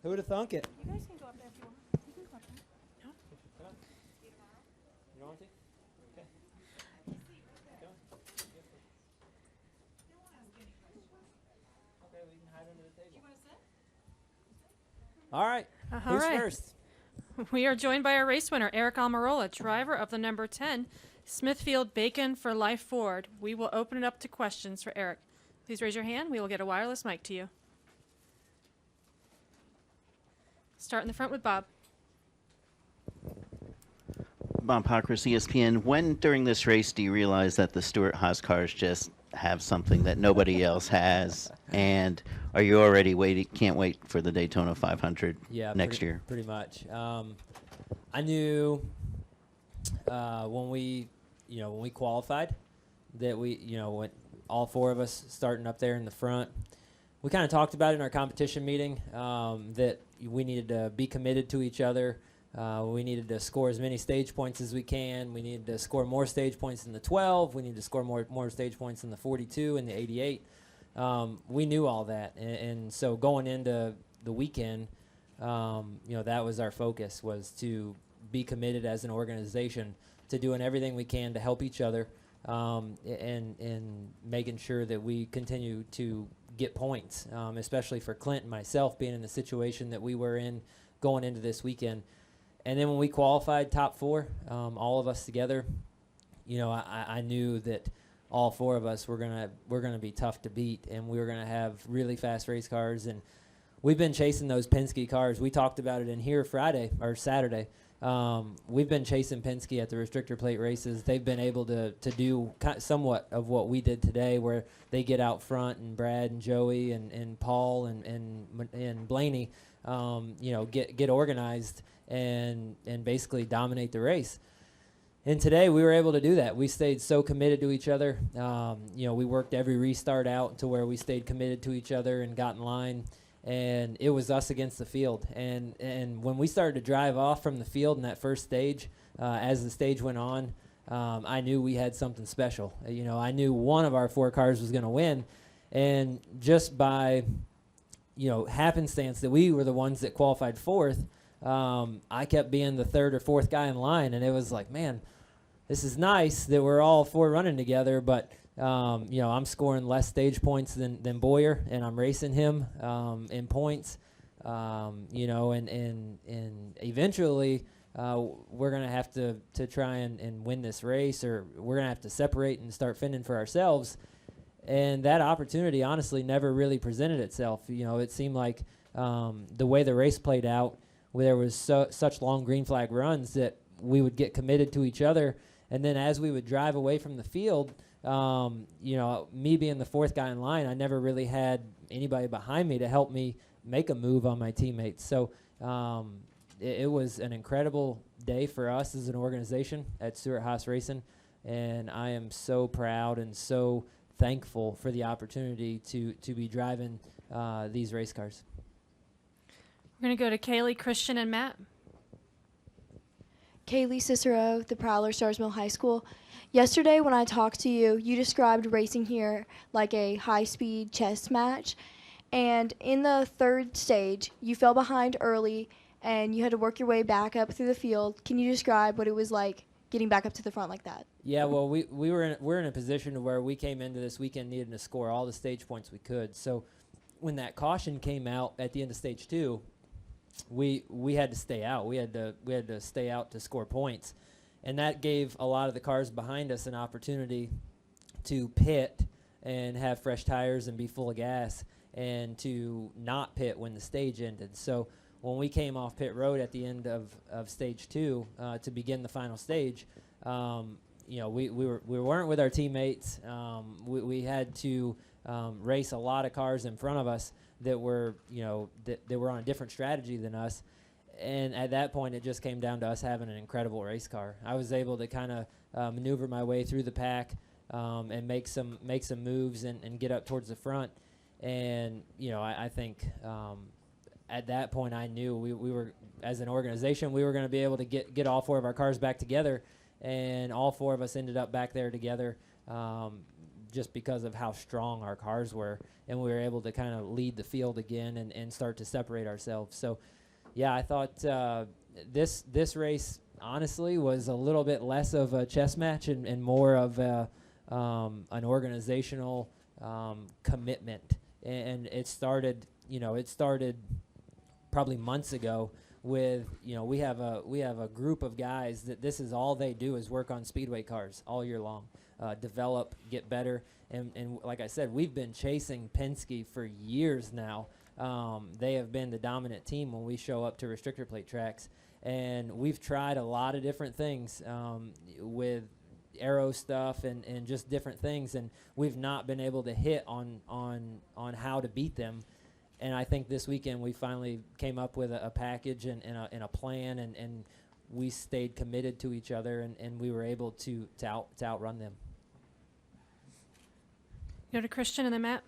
Who would have thunk it? You guys can go up there if you want. You can go up there. No? You want to? Okay. Okay, we can hide under the table. All right. All Who's right. first? We are joined by our race winner, Aric Almirola, driver of the number 10 Smithfield Bacon for Life Ford. We will open it up to questions for Aric. Please raise your hand. We will get a wireless mic to you. Start in the front with Bob. Bob Pockris, ESPN. When during this race do you realize that the Stewart-Haas cars just have something that nobody else has? And are you already waiting? Can't wait for the Daytona 500 next year? Pretty much. I knew when we qualified that when all four of us starting up there in the front, we kind of talked about it in our competition meeting that we needed to be committed to each other. We needed to score as many stage points as we can. We needed to score more stage points in the 12. We needed to score more stage points in the 42 and the 88. We knew all that, and so going into the weekend, that was our focus, was to be committed as an organization to doing everything we can to help each other, and making sure that we continue to get points, especially for Clint and myself being in the situation that we were in going into this weekend. And then when we qualified top four, all of us together, I knew that all four of us were gonna be tough to beat, and we were gonna have really fast race cars. And we've been chasing those Penske cars. We talked about it in here Saturday. We've been chasing Penske at the restrictor plate races. They've been able to do somewhat of what we did today, where they get out front, and Brad and Joey and Paul and Blaney, get organized and basically dominate the race. And today we were able to do that. We stayed so committed to each other. We worked every restart out to where we stayed committed to each other and got in line. And it was us against the field. And when we started to drive off from the field in that first stage, as the stage went on, I knew we had something special. I knew one of our four cars was going to win. And just by, happenstance that we were the ones that qualified fourth, I kept being the third or fourth guy in line. And it was like, man, this is nice that we're all four running together, but I'm scoring less stage points than Boyer, and I'm racing him in points. And eventually we're gonna have to try and win this race, or we're gonna have to separate and start fending for ourselves. And that opportunity, honestly, never really presented itself. It seemed like the way the race played out, where there was such long green flag runs, that we would get committed to each other, and then as we would drive away from the field. Me being the fourth guy in line, I never really had anybody behind me to help me make a move on my teammates. So it was an incredible day for us as an organization at Stewart-Haas Racing, and I am so proud and so thankful for the opportunity to be driving these race cars. We're going to go to Kaylee, Christian, and Matt. Kaylee Cicero, the Prowler, Stars Mill High School. Yesterday when I talked to you, you described racing here like a high-speed chess match. And in the third stage, you fell behind early, and you had to work your way back up through the field. Can you describe what it was like getting back up to the front like that? Yeah, well, we're in a position where we came into this weekend needing to score all the stage points we could. So when that caution came out at the end of stage 2, we had to stay out. We had to stay out to score points. And that gave a lot of the cars behind us an opportunity to pit and have fresh tires and be full of gas, and to not pit when the stage ended. So when we came off pit road at the end of stage 2 to begin the final stage, we weren't with our teammates. We had to race a lot of cars in front of us that were that were on a different strategy than us. And at that point, it just came down to us having an incredible race car. I was able to kind of maneuver my way through the pack and make some moves and get up towards the front. And I think at that point, I knew we were, as an organization, we were going to be able to get all four of our cars back together, and all four of us ended up back there together. just because of how strong our cars were, and we were able to kind of lead the field again and start to separate ourselves. So, yeah, I thought this race honestly was a little bit less of a chess match and more of an organizational commitment. And it started probably months ago with, we have a group of guys that this is all they do is work on speedway cars all year long, develop, get better. And like I said, we've been chasing Penske for years now. They have been the dominant team when we show up to restrictor plate tracks. And we've tried a lot of different things with aero stuff and just different things, and we've not been able to hit on how to beat them. And I think this weekend we finally came up with a package and a plan, and we stayed committed to each other, and we were able to outrun them. Go to Christian and then Matt.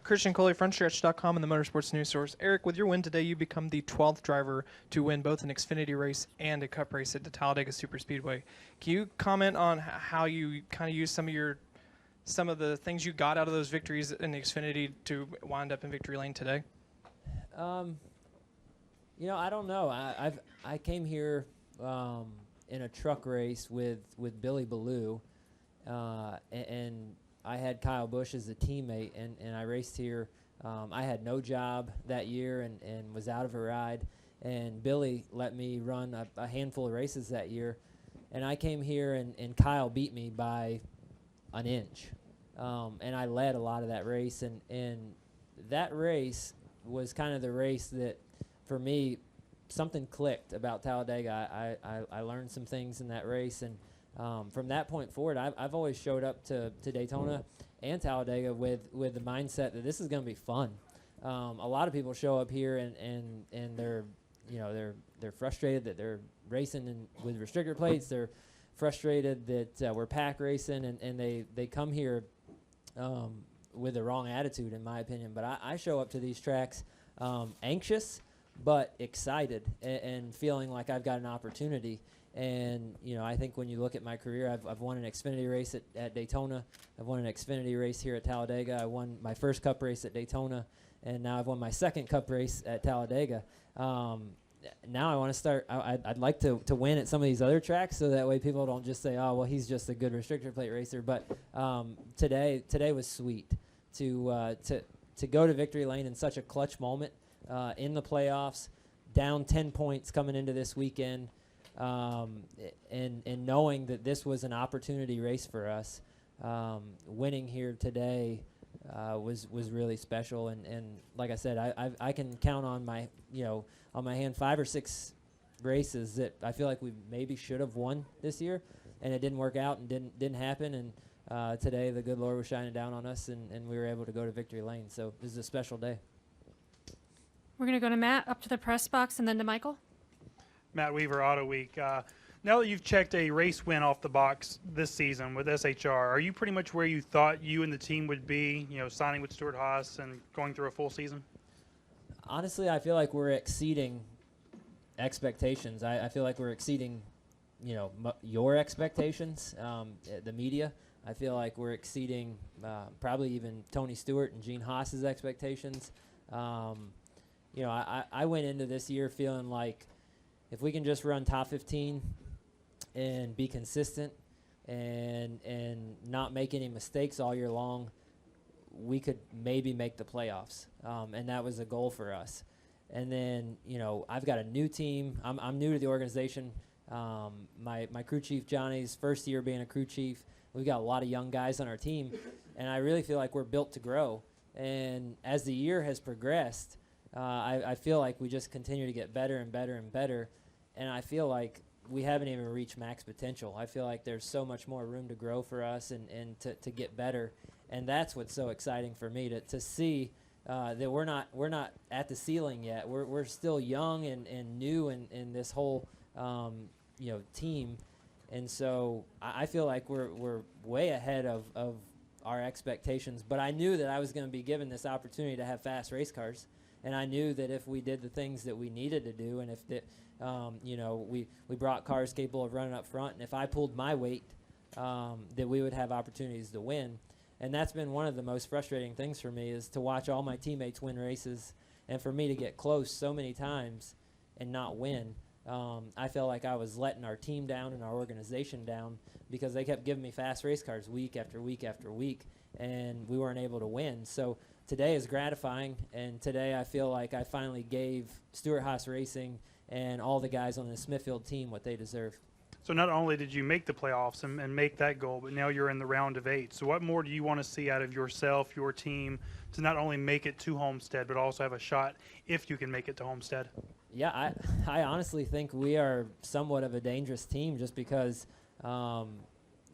Christian Coley, frontstretch.com and the Motorsports News Source. Aric, with your win today, you become the 12th driver to win both an Xfinity race and a Cup race at the Talladega Superspeedway. Can you comment on how you kind of use some of the things you got out of those victories in the Xfinity to wind up in victory lane today? I don't know. I came here in a truck race with Billy Ballou, and I had Kyle Busch as a teammate, and I raced here. I had no job that year and was out of a ride, and Billy let me run a handful of races that year, and I came here and Kyle beat me by an inch, and I led a lot of that race, and that race was kind of the race that, for me, something clicked about Talladega. I learned some things in that race, and from that point forward, I've always showed up to Daytona and Talladega with the mindset that this is going to be fun. A lot of people show up here and they're frustrated that they're racing with restrictor plates. They're frustrated that we're pack racing, and they come here with the wrong attitude, in my opinion. But I show up to these tracks anxious but excited and feeling like I've got an opportunity. And, I think when you look at my career, I've won an Xfinity race at Daytona. I've won an Xfinity race here at Talladega. I won my first Cup race at Daytona, and now I've won my second Cup race at Talladega. Now I want to start. I'd like to win at some of these other tracks, so that way people don't just say, oh, well, he's just a good restrictor plate racer. But today was sweet to go to victory lane in such a clutch moment in the playoffs, down 10 points coming into this weekend. And knowing that this was an opportunity race for us, winning here today was really special. And like I said, I can count on my hand 5 or 6 races that I feel like we maybe should have won this year, and it didn't work out and didn't happen. And today the good Lord was shining down on us, and we were able to go to victory lane. So this is a special day. We're going to go to Matt, up to the press box, and then to Michael. Matt Weaver, Auto Week. Now that you've checked a race win off the box this season with SHR, are you pretty much where you thought you and the team would be, signing with Stewart Haas and going through a full season? Honestly, I feel like we're exceeding expectations. I feel like we're exceeding, your expectations, the media. I feel like we're exceeding probably even Tony Stewart and Gene Haas's expectations. I went into this year feeling like, if we can just run top 15 and be consistent and not make any mistakes all year long, we could maybe make the playoffs. And that was a goal for us. And then, I've got a new team. I'm new to the organization. My crew chief, Johnny's first year being a crew chief. We've got a lot of young guys on our team, and I really feel like we're built to grow. And as the year has progressed, I feel like we just continue to get better and better and better. And I feel like we haven't even reached max potential. I feel like there's so much more room to grow for us and to get better. And that's what's so exciting for me, to see that we're not at the ceiling yet. We're still young and new in this whole team. And so I feel like we're way ahead of our expectations. But I knew that I was going to be given this opportunity to have fast race cars. And I knew that if we did the things that we needed to do, and if we brought cars capable of running up front, and if I pulled my weight, that we would have opportunities to win. And that's been one of the most frustrating things for me, is to watch all my teammates win races and for me to get close so many times and not win. I felt like I was letting our team down and our organization down because they kept giving me fast race cars week after week after week, and we weren't able to win. So today is gratifying, and today I feel like I finally gave Stewart-Haas Racing and all the guys on the Smithfield team what they deserve. So not only did you make the playoffs and make that goal, but now you're in the round of 8. So what more do you want to see out of yourself, your team, to not only make it to Homestead, but also have a shot if you can make it to Homestead? Yeah, I honestly think we are somewhat of a dangerous team just because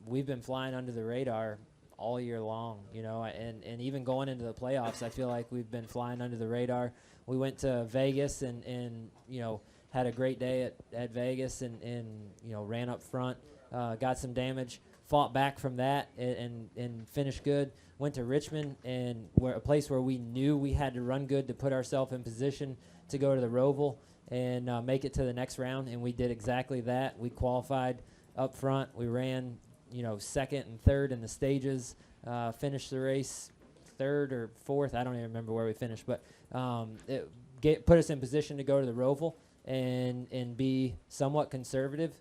we've been flying under the radar all year long, you know, and even going into the playoffs, I feel like we've been flying under the radar. We went to Vegas and you know, had a great day at Vegas and you know, ran up front, got some damage, fought back from that and finished good. Went to Richmond, and a place where we knew we had to run good to put ourselves in position to go to the Roval and make it to the next round, and we did exactly that. We qualified up front. We ran, you know, second and third in the stages, finished the race third or fourth. I don't even remember where we finished, but it put us in position to go to the Roval and be somewhat conservative.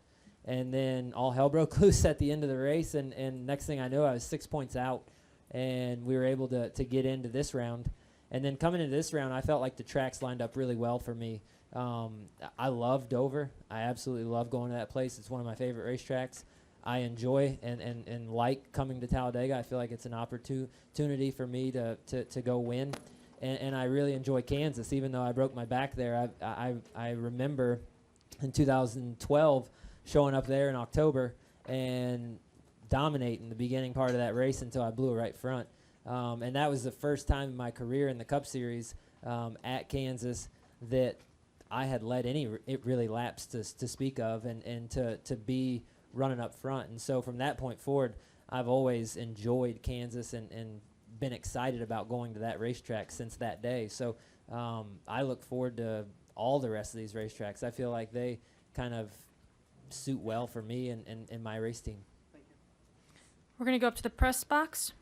And then all hell broke loose at the end of the race, and next thing I knew, I was 6 points out, and we were able to get into this round. And then coming into this round, I felt like the tracks lined up really well for me. I love Dover. I absolutely love going to that place. It's one of my favorite racetracks. I enjoy and like coming to Talladega. I feel like it's an opportunity for me to go win. And I really enjoy Kansas, even though I broke my back there. I remember in 2012 showing up there in October and dominating the beginning part of that race until I blew it right front. And that was the first time in my career in the Cup Series at Kansas that I had led any really laps to speak of and to be running up front. And so from that point forward, I've always enjoyed Kansas and been excited about going to that racetrack since that day. So I look forward to all the rest of these racetracks. I feel like they kind of suit well for me and my race team. We're going to go up to the press box.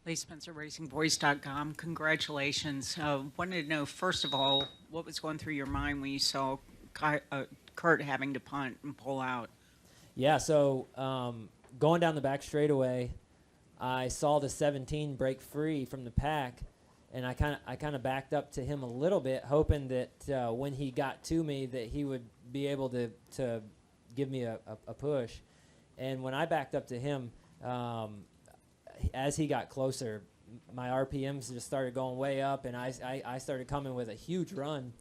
Lee Spencer, RacingVoice.com. Congratulations. Wanted to know, first of all, what was going through your mind when you saw Kurt having to punt and pull out? Yeah, so going down the back straightaway, I saw the 17 break free from the pack, and I kind of backed up to him a little bit, hoping that when he got to me that he would be able to give me a push. And when I backed up to him, as he got closer, my RPMs just started going way up, and I started coming with a huge run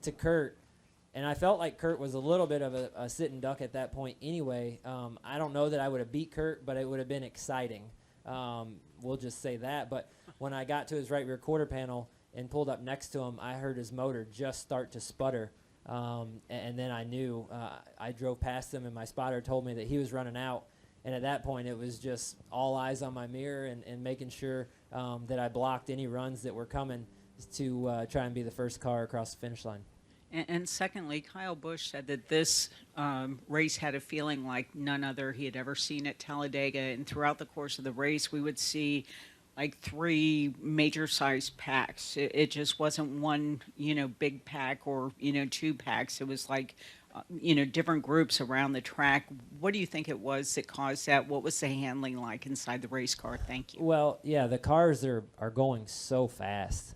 to Kurt. And I felt like Kurt was a little bit of a sitting duck at that point anyway. I don't know that I would have beat Kurt, but it would have been exciting. We'll just say that. But when I got to his right rear quarter panel and pulled up next to him, I heard his motor just start to sputter. And then I knew. I drove past him, and my spotter told me that he was running out. And at that point, it was just all eyes on my mirror and making sure that I blocked any runs that were coming to try and be the first car across the finish line. And secondly, Kyle Busch said that this race had a feeling like none other he had ever seen at Talladega. And throughout the course of the race, we would see like 3 major-sized packs. It just wasn't one, big pack or, 2 packs. It was like, different groups around the track. What do you think it was that caused that? What was the handling like inside the race car? Thank you. Well, yeah, the cars are going so fast.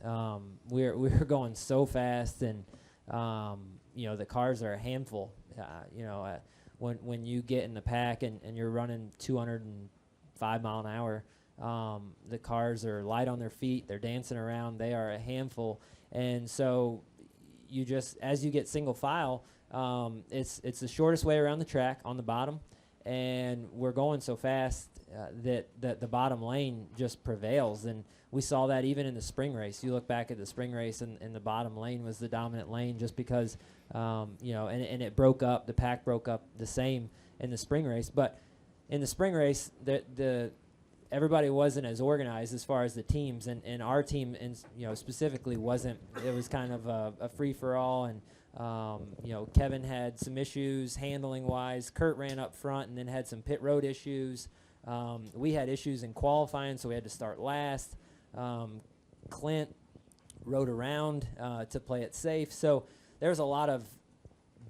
We're going so fast, and the cars are a handful. When you get in the pack and you're running 205 mile an hour, the cars are light on their feet. They're dancing around. They are a handful. And so you just, as you get single file, it's the shortest way around the track on the bottom, and we're going so fast that the bottom lane just prevails. And we saw that even in the spring race. You look back at the spring race, and the bottom lane was the dominant lane just because, and it broke up. The pack broke up the same in the spring race. But in the spring race, everybody wasn't as organized as far as the teams, and our team, specifically wasn't. It was kind of a free-for-all, and Kevin had some issues handling-wise. Kurt ran up front and then had some pit road issues. We had issues in qualifying, so we had to start last. Clint rode around to play it safe. So there's a lot of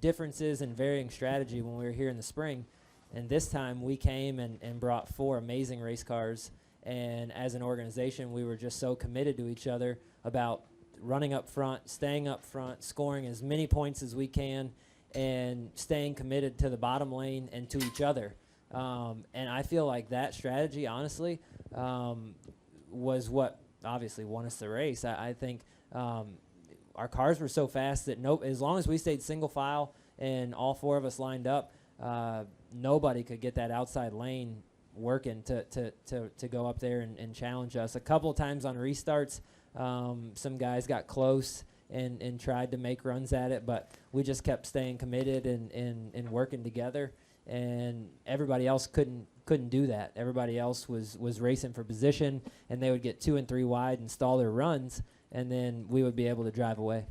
differences and varying strategy when we were here in the spring. And this time we came and brought 4 amazing race cars. And as an organization, we were just so committed to each other about running up front, staying up front, scoring as many points as we can, and staying committed to the bottom lane and to each other. And I feel like that strategy, honestly, was what obviously won us the race. I think our cars were so fast that as long as we stayed single file and all 4 of us lined up, nobody could get that outside lane working to go up there and challenge us. A couple of times on restarts, some guys got close and tried to make runs at it, but we just kept staying committed and working together. And everybody else couldn't do that. Everybody else was racing for position, and they would get 2 and 3 wide and stall their runs, and then we would be able to drive away.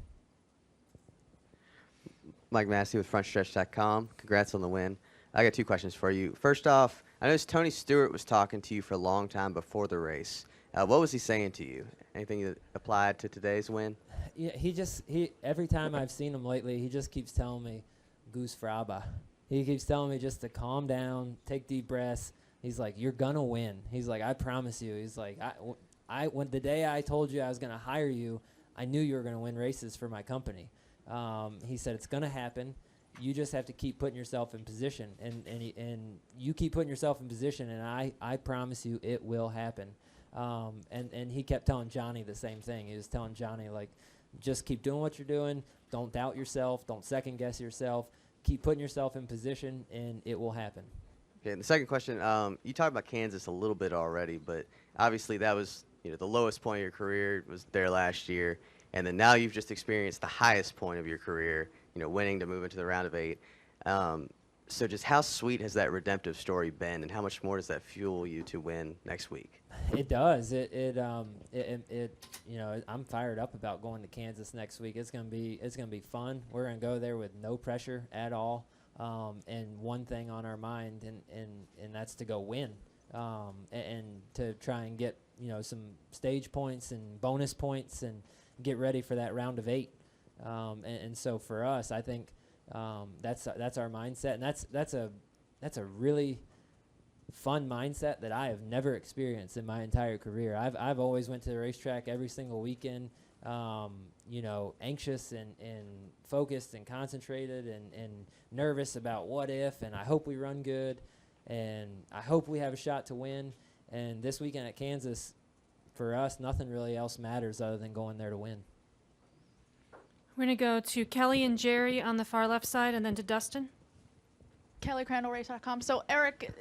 Mike Massey with FrontStretch.com. Congrats on the win. I got 2 questions for you. First off, I noticed Tony Stewart was talking to you for a long time before the race. What was he saying to you? Anything that applied to today's win? Yeah, he every time I've seen him lately, he just keeps telling me, "Goose Fraba." He keeps telling me just to calm down, take deep breaths. He's like, "You're gonna win." He's like, "I promise you." He's like, when the day I told you I was gonna hire you, I knew you were gonna win races for my company. He said, "It's gonna happen. You just have to keep putting yourself in position, and you keep putting yourself in position, and I promise you it will happen." And he kept telling Johnny the same thing. He was telling Johnny, like, just keep doing what you're doing. Don't doubt yourself. Don't second guess yourself. Keep putting yourself in position, and it will happen. Okay, and the second question, you talked about Kansas a little bit already, but obviously that was the lowest point of your career was there last year, and then now you've just experienced the highest point of your career, winning to move into the round of 8. So just how sweet has that redemptive story been, and how much more does that fuel you to win next week? It does. I'm fired up about going to Kansas next week. It's gonna be fun. We're gonna go there with no pressure at all, and one thing on our mind, and that's to go win, and to try and get some stage points and bonus points and get ready for that round of 8. And so for us, I think that's our mindset, and that's a really fun mindset that I have never experienced in my entire career. I've always went to the racetrack every single weekend, anxious and focused and concentrated and nervous about what if, and I hope we run good, and I hope we have a shot to win. And this weekend at Kansas, for us, nothing really else matters other than going there to win. We're going to go to Kelly and Jerry on the far left side, and then to Dustin. Kelly Crandall Race.com. So Aric,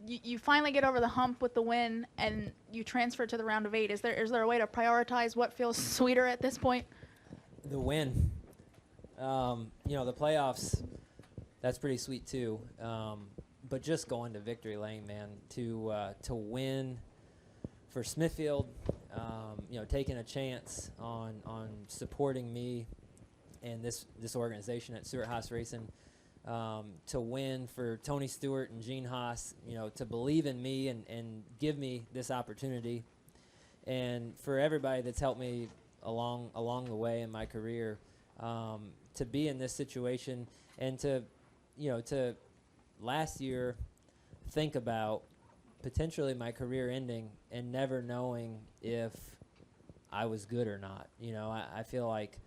you finally get over the hump with the win, and you transfer to the round of 8. Is there a way to prioritize what feels sweeter at this point? The win. The playoffs, that's pretty sweet too. But just going to victory lane, man, to win for Smithfield, taking a chance on supporting me and this organization at Stewart Haas Racing, to win for Tony Stewart and Gene Haas, to believe in me and give me this opportunity, and for everybody that's helped me along the way in my career, to be in this situation, and to last year think about potentially my career ending and never knowing if I was good or not. I feel like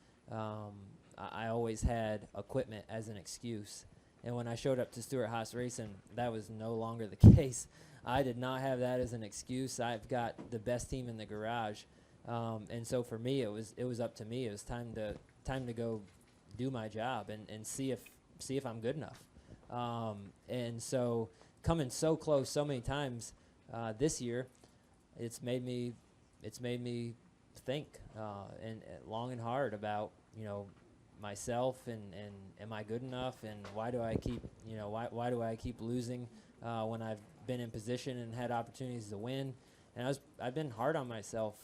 I always had equipment as an excuse. And when I showed up to Stewart Haas Racing, that was no longer the case. I did not have that as an excuse. I've got the best team in the garage. And so for me, it was up to me. It was time to go do my job and see if I'm good enough. And so coming so close so many times this year, it's made me think and long and hard about myself and am I good enough, and why do I keep losing when I've been in position and had opportunities to win. And I've been hard on myself,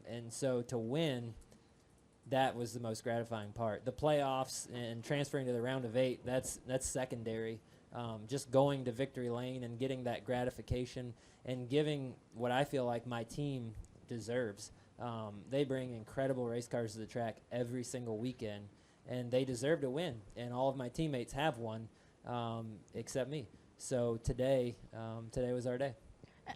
and so to win, that was the most gratifying part. The playoffs and transferring to the round of 8, that's secondary. just going to victory lane and getting that gratification and giving what I feel like my team deserves. They bring incredible race cars to the track every single weekend, and they deserve to win. And all of my teammates have won, except me. So today was our day.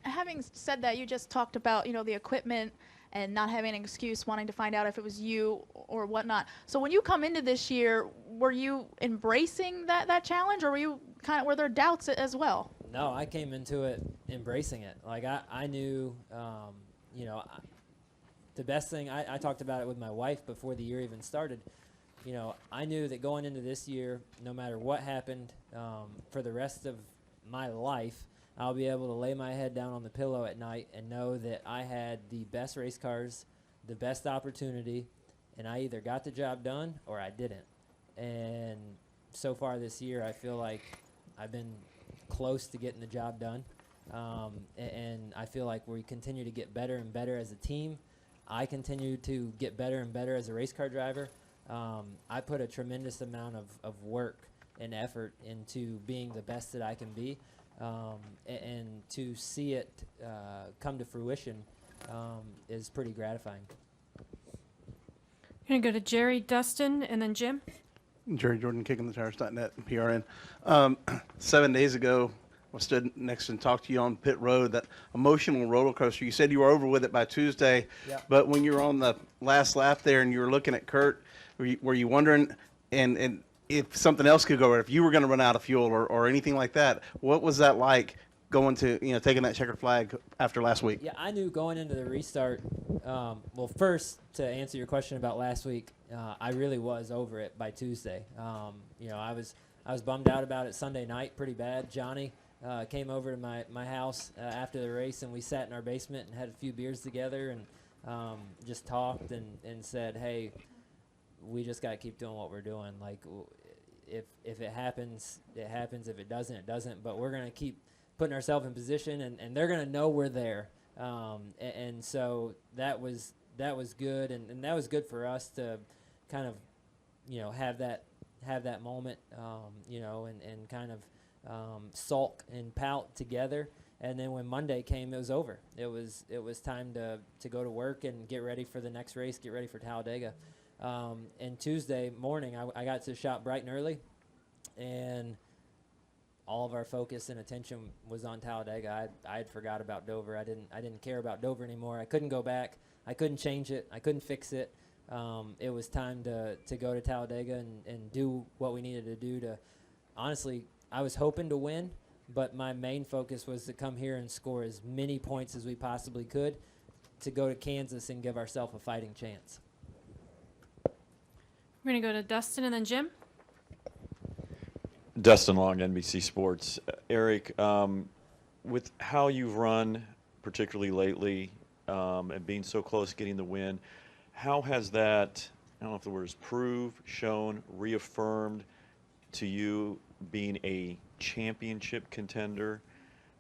Having said that, you just talked about, the equipment and not having an excuse, wanting to find out if it was you or whatnot. So when you come into this year, were you embracing that challenge, or were there doubts as well? No, I came into it embracing it. Like I knew, the best thing, I talked about it with my wife before the year even started. I knew that going into this year, no matter what happened, for the rest of my life, I'll be able to lay my head down on the pillow at night and know that I had the best race cars, the best opportunity, and I either got the job done or I didn't. And so far this year, I feel like I've been close to getting the job done. And I feel like we continue to get better and better as a team. I continue to get better and better as a race car driver. I put a tremendous amount of work and effort into being the best that I can be. And to see it come to fruition is pretty gratifying. We're going to go to Jerry, Dustin, and then Jim. Jerry Jordan, kickingthetires.net, PRN. 7 days ago, I stood next and talked to you on pit road, that emotional roller coaster. You said you were over with it by Tuesday, Yep. but when you were on the last lap there and you were looking at Kurt, were you wondering and if something else could go, or if you were going to run out of fuel or anything like that? What was that like going to, taking that checkered flag after last week? Yeah, I knew going into the restart. Well, first, to answer your question about last week, I really was over it by Tuesday. I was bummed out about it Sunday night pretty bad. Johnny came over to my house after the race, and we sat in our basement and had a few beers together and just talked and said, hey, we just got to keep doing what we're doing. Like, if it happens, it happens. If it doesn't, it doesn't. But we're going to keep putting ourselves in position, and they're going to know we're there. And so that was good, and that was good for us to kind of, have that moment, and kind of sulk and pout together. And then when Monday came, it was over. It was time to go to work and get ready for the next race, get ready for Talladega. And Tuesday morning, I got to the shop bright and early, and all of our focus and attention was on Talladega. I had forgot about Dover. I didn't care about Dover anymore. I couldn't go back. I couldn't change it. I couldn't fix it. It was time to go to Talladega and do what we needed to do to. Honestly, I was hoping to win, but my main focus was to come here and score as many points as we possibly could to go to Kansas and give ourselves a fighting chance. We're going to go to Dustin and then Jim. Dustin Long, NBC Sports. Aric, with how you've run, particularly lately, and being so close to getting the win, how has that, I don't know if the word is proved, shown, reaffirmed to you being a championship contender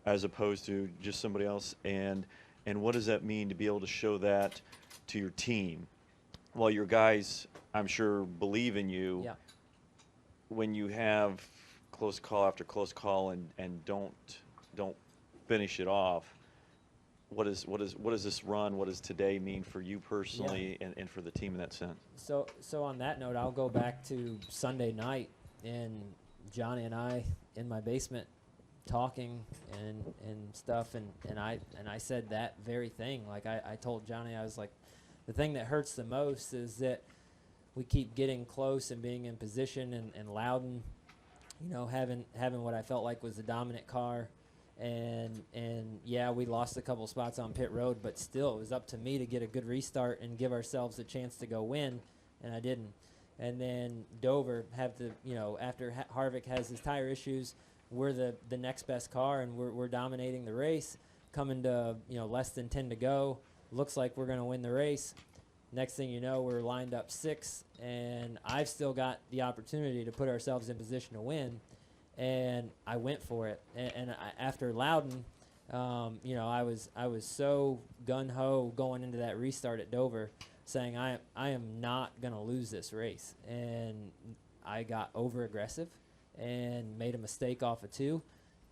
as opposed to just somebody else? And what does that mean to be able to show that to your team? Well, your guys, I'm sure, believe in you. Yeah. When you have close call after close call and don't finish it off, what does this run, what does today mean for you personally, and for the team in that sense? So on that note, I'll go back to Sunday night, and Johnny and I in my basement talking and stuff, and I said that very thing. Like I told Johnny, I was like, the thing that hurts the most is that we keep getting close and being in position, and Loudon, having what I felt like was the dominant car, and yeah, we lost a couple spots on pit road, but still it was up to me to get a good restart and give ourselves a chance to go win, and I didn't. And then Dover after Harvick has his tire issues, we're the next best car, and we're dominating the race, coming to less than 10 to go. Looks like we're going to win the race. Next thing you know, we're lined up 6, and I've still got the opportunity to put ourselves in position to win, and I went for it. And after Loudon, I was so gung-ho going into that restart at Dover, saying I am not going to lose this race, and I got over-aggressive, and made a mistake off of 2,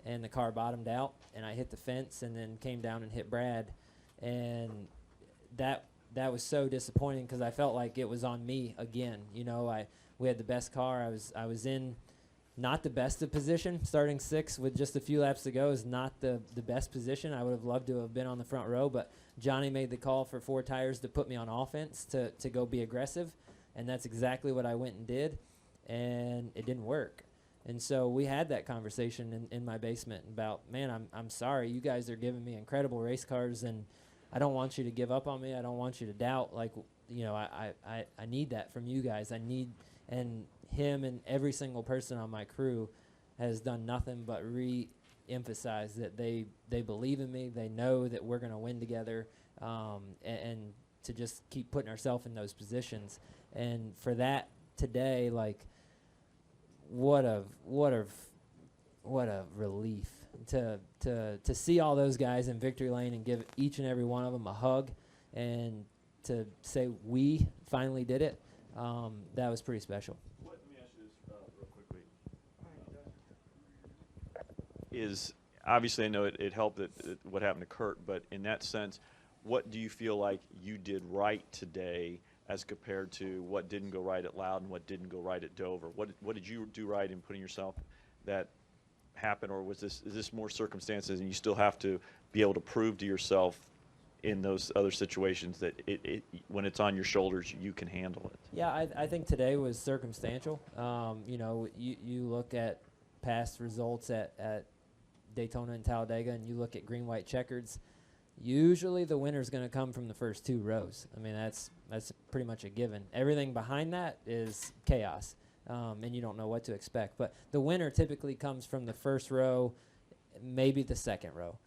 and the car bottomed out, and I hit the fence and then came down and hit Brad, and that was so disappointing because I felt like it was on me again. You know, we had the best car. I was in not the best of position. Starting 6th with just a few laps to go is not the best position. I would have loved to have been on the front row, but Johnny made the call for 4 tires to put me on offense to go be aggressive, and that's exactly what I went and did, and it didn't work. And so we had that conversation in my basement about, man, I'm sorry. You guys are giving me incredible race cars, and I don't want you to give up on me. I don't want you to doubt. Like, you know, I need that from you guys. And him and every single person on my crew has done nothing but re-emphasize that they believe in me. They know that we're going to win together, and to just keep putting ourselves in those positions. And for that today, like, what a relief to see all those guys in victory lane and give each and every one of them a hug, and to say we finally did it. That was pretty special. Let me ask you this real quickly. Is obviously, I know it helped that what happened to Kurt, but in that sense, what do you feel like you did right today as compared to what didn't go right at Loudon and what didn't go right at Dover? What did you do right in putting yourself that happened, or is this more circumstances and you still have to be able to prove to yourself in those other situations that when it's on your shoulders you can handle it? Yeah, I think today was circumstantial. You know, you look at past results at Daytona and Talladega, and you look at green, white, checkers. Usually the winner's going to come from the first 2 rows. I mean, that's pretty much a given. Everything behind that is chaos, and you don't know what to expect. But the winner typically comes from the first row, maybe the second row.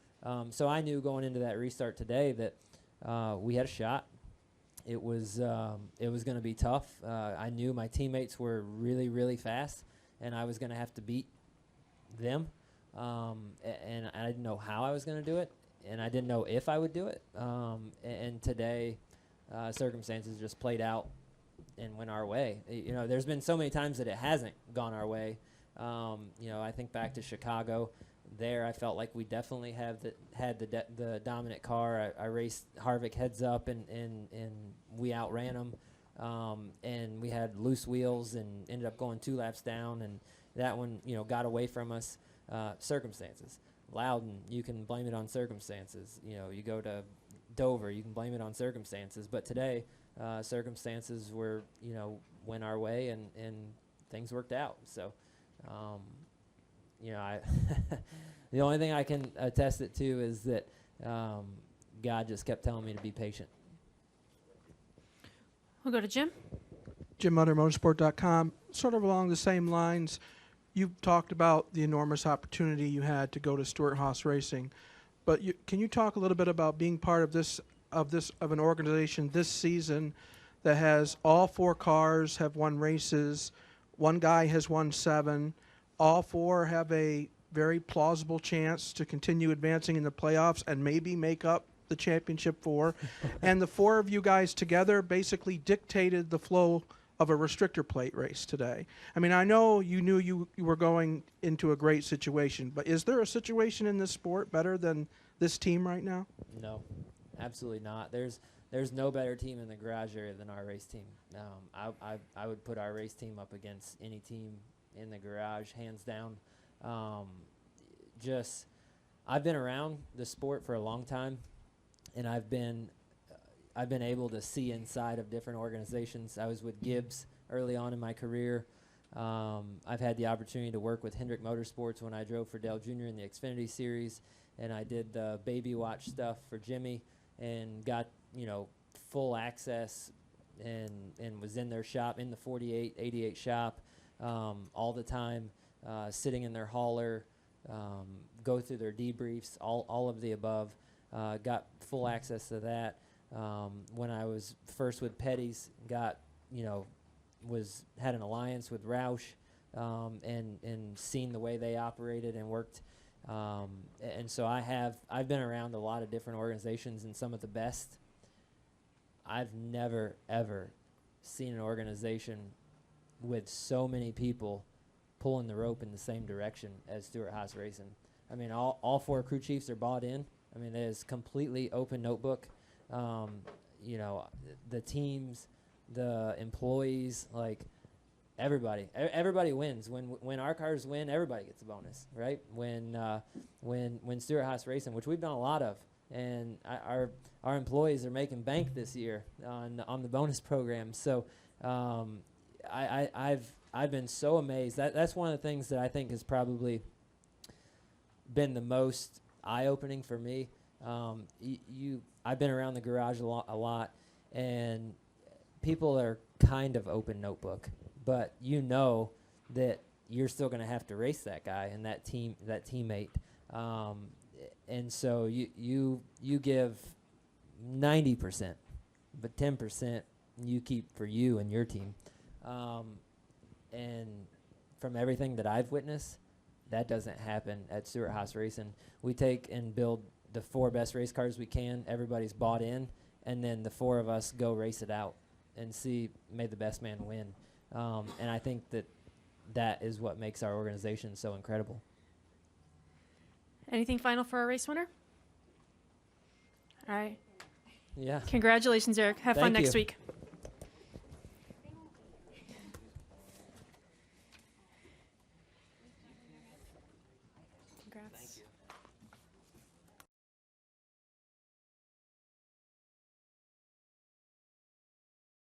So I knew going into that restart today that we had a shot. It was going to be tough. I knew my teammates were really, really fast, and I was going to have to beat them. And I didn't know how I was going to do it, and I didn't know if I would do it. And today, circumstances just played out and went our way. You know, there's been so many times that it hasn't gone our way. You know, I think back to Chicago. There, I felt like we definitely had the dominant car. I raced Harvick heads up, and we outran him. And we had loose wheels and ended up going 2 laps down, and that one, you know, got away from us. Circumstances. Loudon, you can blame it on circumstances. You know, you go to Dover, you can blame it on circumstances. But today, circumstances were, you know, went our way, and things worked out. So, you know, the only thing I can attest it to is that God just kept telling me to be patient. We'll go to Jim. Jim Mutter, motorsport.com. Sort of along the same lines, you've talked about the enormous opportunity you had to go to Stewart-Haas Racing, but can you talk a little bit about being part of an organization this season that has all 4 cars have won races, 1 guy has won 7, all 4 have a very plausible chance to continue advancing in the playoffs and maybe make up the championship 4, and the 4 of you guys together basically dictated the flow of a restrictor plate race today. I mean, I know you knew you were going into a great situation, but is there a situation in this sport better than this team right now? No, absolutely not. There's no better team in the garage area than our race team. I would put our race team up against any team in the garage, hands down. I've been around the sport for a long time, and I've been able to see inside of different organizations. I was with Gibbs early on in my career. I've had the opportunity to work with Hendrick Motorsports when I drove for Dale Jr. in the Xfinity Series, and I did the baby watch stuff for Jimmy and got, you know, full access and was in their shop, in the 48, 88 shop all the time, sitting in their hauler, go through their debriefs, all of the above. Got full access to that. When I was first with Petty's, had an alliance with Roush, and seen the way they operated and worked. And so I've been around a lot of different organizations and some of the best. I've never, ever seen an organization with so many people pulling the rope in the same direction as Stewart Haas Racing. I mean, all 4 crew chiefs are bought in. I mean, it is completely open notebook. You know, the teams, the employees, like everybody wins. When our cars win, everybody gets a bonus, right? When Stewart Haas Racing, which we've done a lot of, and our employees are making bank this year on the bonus program. So I've been so amazed. That's one of the things that I think has probably been the most eye-opening for me. I've been around the garage a lot, and people are kind of open notebook, but you know that you're still going to have to race that guy and that teammate, and so you give 90%, but 10% you keep for you and your team, and from everything that I've witnessed, that doesn't happen at Stewart Haas Racing. We take and build the 4 best race cars we can. Everybody's bought in, and then the 4 of us go race it out and see, may the best man win. And I think that is what makes our organization so incredible. Anything final for our race winner? All right. Yeah. Congratulations, Aric. Have fun Thank next you. week. Congrats.